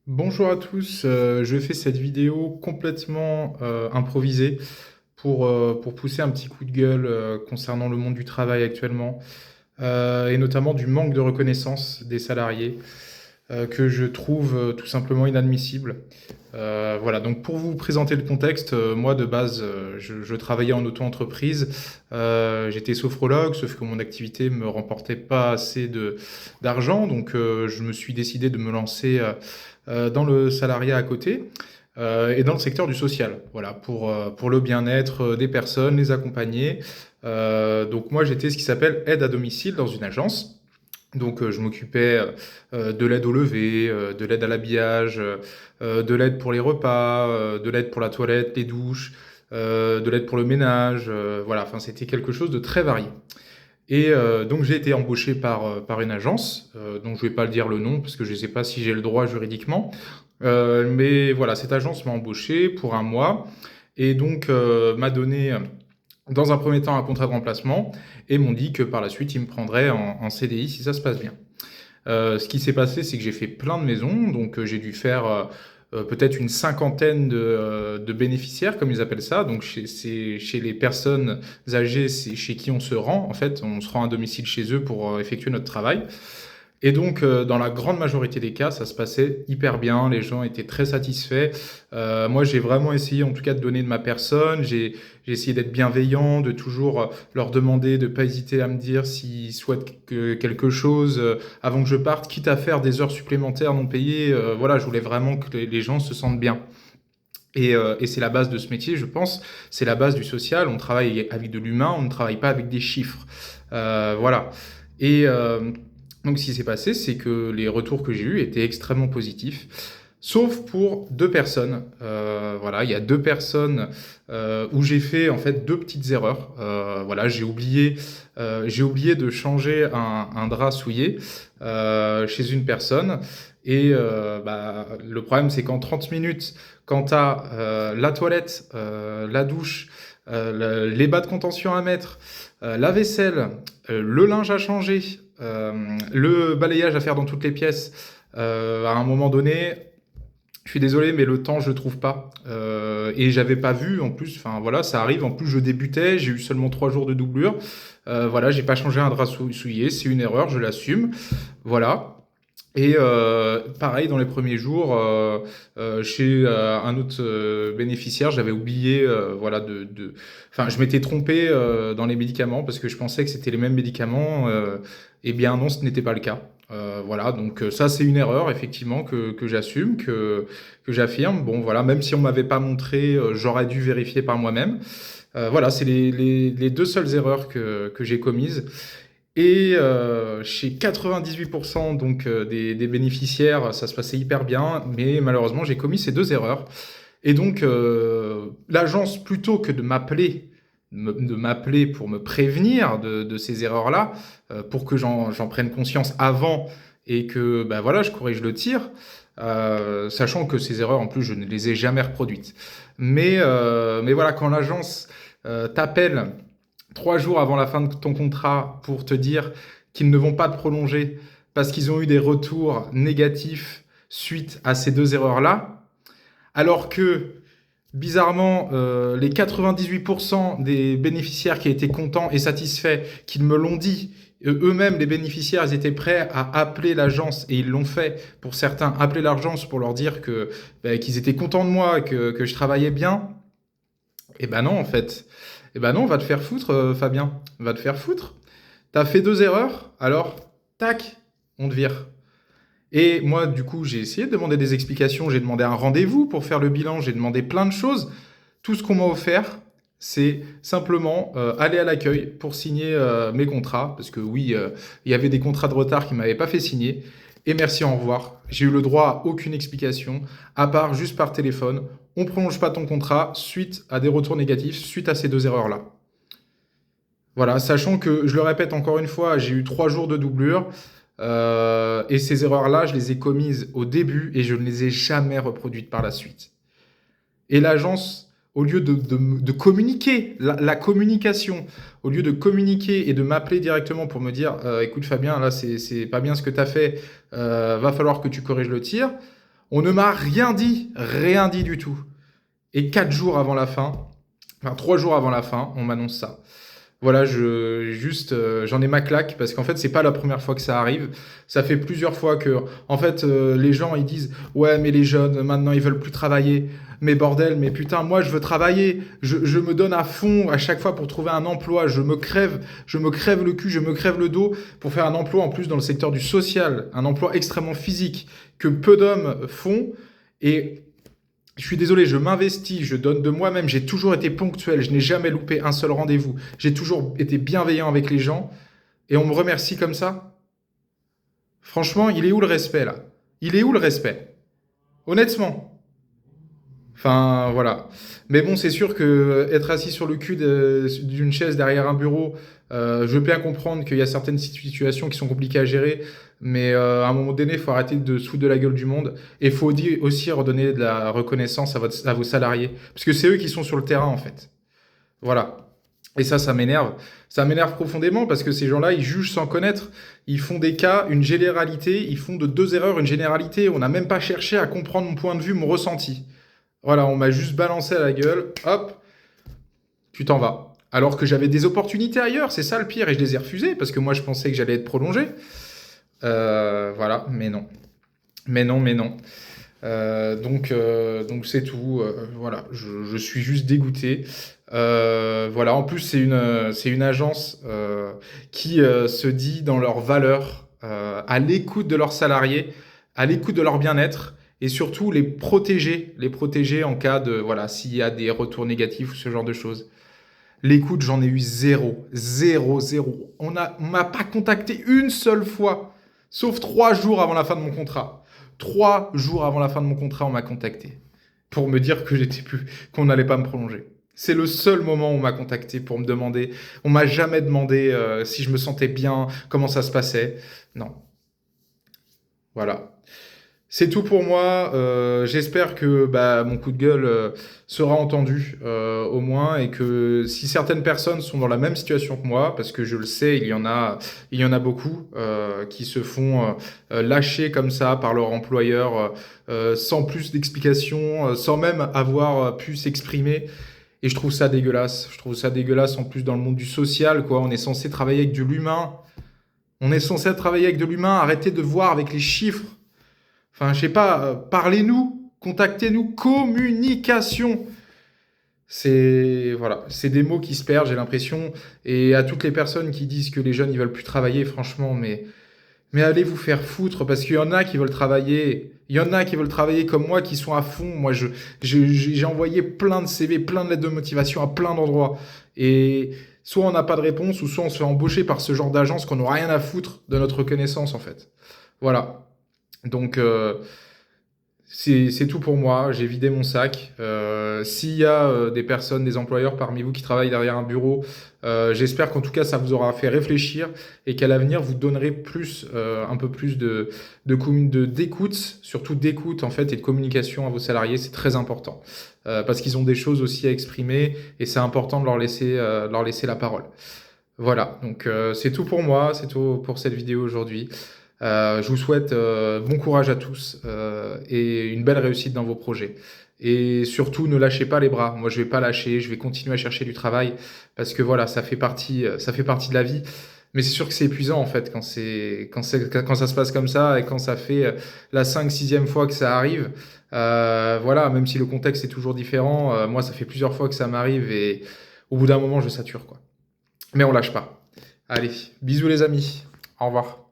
Bonjour à tous, je fais cette vidéo complètement improvisée pour pousser un petit coup de gueule concernant le monde du travail actuellement et notamment du manque de reconnaissance des salariés que je trouve tout simplement inadmissible. Voilà, donc pour vous présenter le contexte, moi de base je travaillais en auto-entreprise, j'étais sophrologue, sauf que mon activité me remportait pas assez d'argent, donc je me suis décidé de me lancer dans le salariat à côté et dans le secteur du social, voilà, pour le bien-être des personnes, les accompagner. Donc moi j'étais ce qui s'appelle aide à domicile dans une agence. Donc je m'occupais de l'aide au lever, de l'aide à l'habillage, de l'aide pour les repas, de l'aide pour la toilette, les douches, de l'aide pour le ménage. Voilà, enfin c'était quelque chose de très varié. Et donc j'ai été embauché par une agence, dont je vais pas le dire le nom parce que je ne sais pas si j'ai le droit juridiquement. Mais voilà, cette agence m'a embauché pour un mois et donc m'a donné dans un premier temps un contrat de remplacement et m'ont dit que par la suite ils me prendraient en CDI si ça se passe bien. Ce qui s'est passé, c'est que j'ai fait plein de maisons, donc j'ai dû faire peut-être une cinquantaine de bénéficiaires, comme ils appellent ça. Donc c'est chez les personnes âgées, c'est chez qui on se rend. En fait, on se rend à domicile chez eux pour effectuer notre travail. Et donc, dans la grande majorité des cas, ça se passait hyper bien, les gens étaient très satisfaits. Moi, j'ai vraiment essayé, en tout cas, de donner de ma personne. J'ai essayé d'être bienveillant, de toujours leur demander, de pas hésiter à me dire s'ils souhaitent quelque chose avant que je parte, quitte à faire des heures supplémentaires non payées. Voilà, je voulais vraiment que les gens se sentent bien. Et c'est la base de ce métier, je pense. C'est la base du social. On travaille avec de l'humain, on ne travaille pas avec des chiffres. Voilà. Et donc, ce qui s'est passé, c'est que les retours que j'ai eus étaient extrêmement positifs. Sauf pour deux personnes. Voilà, il y a deux personnes où j'ai fait en fait deux petites erreurs. Voilà, j'ai oublié de changer un drap souillé chez une personne. Et le problème, c'est qu'en 30 minutes, quand tu as la toilette, la douche, les bas de contention à mettre, la vaisselle, le linge à changer, le balayage à faire dans toutes les pièces, à un moment donné, je suis désolé, mais le temps, je le trouve pas. Et j'avais pas vu, en plus, enfin voilà, ça arrive. En plus, je débutais, j'ai eu seulement 3 jours de doublure. Voilà, j'ai pas changé un drap souillé, c'est une erreur, je l'assume. Voilà. Et pareil, dans les premiers jours, chez un autre bénéficiaire, j'avais oublié, voilà, enfin, je m'étais trompé dans les médicaments parce que je pensais que c'était les mêmes médicaments. Eh bien non, ce n'était pas le cas. Voilà, donc ça c'est une erreur effectivement que j'assume, que j'affirme. Bon voilà, même si on m'avait pas montré, j'aurais dû vérifier par moi-même. Voilà, c'est les deux seules erreurs que j'ai commises. Et chez 98% donc, des bénéficiaires, ça se passait hyper bien, mais malheureusement, j'ai commis ces deux erreurs. Et donc, l'agence, plutôt que de m'appeler pour me prévenir de ces erreurs-là, pour que j'en prenne conscience avant et que bah, voilà, je corrige le tir, sachant que ces erreurs, en plus, je ne les ai jamais reproduites. Mais voilà, quand l'agence t'appelle 3 jours avant la fin de ton contrat pour te dire qu'ils ne vont pas te prolonger parce qu'ils ont eu des retours négatifs suite à ces deux erreurs-là, alors que bizarrement, les 98% des bénéficiaires qui étaient contents et satisfaits, qu'ils me l'ont dit, eux-mêmes, les bénéficiaires, ils étaient prêts à appeler l'agence, et ils l'ont fait, pour certains, appeler l'agence pour leur dire qu'ils étaient contents de moi, que je travaillais bien. Eh ben non, en fait. Eh ben non, va te faire foutre, Fabien. Va te faire foutre. T'as fait deux erreurs, alors, tac, on te vire. Et moi, du coup, j'ai essayé de demander des explications, j'ai demandé un rendez-vous pour faire le bilan, j'ai demandé plein de choses. Tout ce qu'on m'a offert, c'est simplement aller à l'accueil pour signer mes contrats, parce que oui, il y avait des contrats de retard qui ne m'avaient pas fait signer. Et merci, au revoir. J'ai eu le droit à aucune explication, à part juste par téléphone. On ne prolonge pas ton contrat suite à des retours négatifs, suite à ces deux erreurs-là. Voilà, sachant que, je le répète encore une fois, j'ai eu 3 jours de doublure. Et ces erreurs-là, je les ai commises au début et je ne les ai jamais reproduites par la suite. Et l'agence, au lieu de communiquer, la communication, au lieu de communiquer et de m'appeler directement pour me dire écoute Fabien, là c'est pas bien ce que tu as fait, va falloir que tu corriges le tir, On ne m'a rien dit du tout. Et 4 jours avant la fin, enfin 3 jours avant la fin, on m'annonce ça. Voilà, j'en ai ma claque parce qu'en fait, c'est pas la première fois que ça arrive. Ça fait plusieurs fois que, en fait, les gens ils disent, ouais, mais les jeunes maintenant ils veulent plus travailler. Mais bordel, mais putain, moi je veux travailler. Je me donne à fond à chaque fois pour trouver un emploi. Je me crève le cul, je me crève le dos pour faire un emploi en plus dans le secteur du social, un emploi extrêmement physique que peu d'hommes font. Et je suis désolé, je m'investis, je donne de moi-même, j'ai toujours été ponctuel, je n'ai jamais loupé un seul rendez-vous, j'ai toujours été bienveillant avec les gens, et on me remercie comme ça. Franchement, il est où le respect là? Il est où le respect? Honnêtement. Enfin, voilà. Mais bon, c'est sûr que être assis sur le cul d'une chaise derrière un bureau, je veux bien comprendre qu'il y a certaines situations qui sont compliquées à gérer, mais à un moment donné, il faut arrêter de se foutre de la gueule du monde. Et il faut aussi redonner de la reconnaissance à vos salariés, parce que c'est eux qui sont sur le terrain, en fait. Voilà. Et ça m'énerve. Ça m'énerve profondément parce que ces gens-là, ils jugent sans connaître. Ils font des cas, une généralité. Ils font de 2 erreurs une généralité. On n'a même pas cherché à comprendre mon point de vue, mon ressenti. Voilà, on m'a juste balancé à la gueule, hop, tu t'en vas. Alors que j'avais des opportunités ailleurs, c'est ça le pire, et je les ai refusées parce que moi je pensais que j'allais être prolongé. Voilà, mais non. Mais non, mais non. Donc c'est tout. Voilà, je suis juste dégoûté. Voilà, en plus c'est une agence qui se dit dans leurs valeurs, à l'écoute de leurs salariés, à l'écoute de leur bien-être et surtout les protéger en cas de voilà s'il y a des retours négatifs ou ce genre de choses. L'écoute, j'en ai eu zéro, zéro, zéro. On m'a pas contacté une seule fois, sauf 3 jours avant la fin de mon contrat. 3 jours avant la fin de mon contrat, on m'a contacté pour me dire que qu'on n'allait pas me prolonger. C'est le seul moment où on m'a contacté pour me demander. On m'a jamais demandé si je me sentais bien, comment ça se passait. Non. Voilà. C'est tout pour moi. J'espère que bah, mon coup de gueule sera entendu au moins et que si certaines personnes sont dans la même situation que moi, parce que je le sais, il y en a beaucoup qui se font lâcher comme ça par leur employeur sans plus d'explications, sans même avoir pu s'exprimer. Et je trouve ça dégueulasse. Je trouve ça dégueulasse en plus dans le monde du social, quoi. On est censé travailler avec de l'humain. On est censé travailler avec de l'humain. Arrêtez de voir avec les chiffres. Enfin, je sais pas, parlez-nous, contactez-nous, communication. Voilà, c'est des mots qui se perdent, j'ai l'impression. Et à toutes les personnes qui disent que les jeunes ils veulent plus travailler, franchement, mais allez vous faire foutre parce qu'il y en a qui veulent travailler. Il y en a qui veulent travailler comme moi, qui sont à fond. Moi, j'ai envoyé plein de CV, plein de lettres de motivation à plein d'endroits. Et soit on n'a pas de réponse, ou soit on se fait embaucher par ce genre d'agence qu'on n'a rien à foutre de notre reconnaissance, en fait. Voilà. Donc, c'est tout pour moi. J'ai vidé mon sac. S'il y a des personnes, des employeurs parmi vous qui travaillent derrière un bureau, j'espère qu'en tout cas, ça vous aura fait réfléchir et qu'à l'avenir, vous donnerez un peu plus d'écoute, surtout d'écoute en fait, et de communication à vos salariés. C'est très important parce qu'ils ont des choses aussi à exprimer et c'est important de leur laisser la parole. Voilà, donc c'est tout pour moi, c'est tout pour cette vidéo aujourd'hui. Je vous souhaite bon courage à tous et une belle réussite dans vos projets. Et surtout, ne lâchez pas les bras. Moi, je vais pas lâcher, je vais continuer à chercher du travail parce que voilà, ça fait partie de la vie. Mais c'est sûr que c'est épuisant en fait quand ça se passe comme ça et quand ça fait la 5e, 6e fois que ça arrive. Voilà, même si le contexte est toujours différent, moi, ça fait plusieurs fois que ça m'arrive et au bout d'un moment, je sature quoi. Mais on lâche pas. Allez, bisous les amis. Au revoir.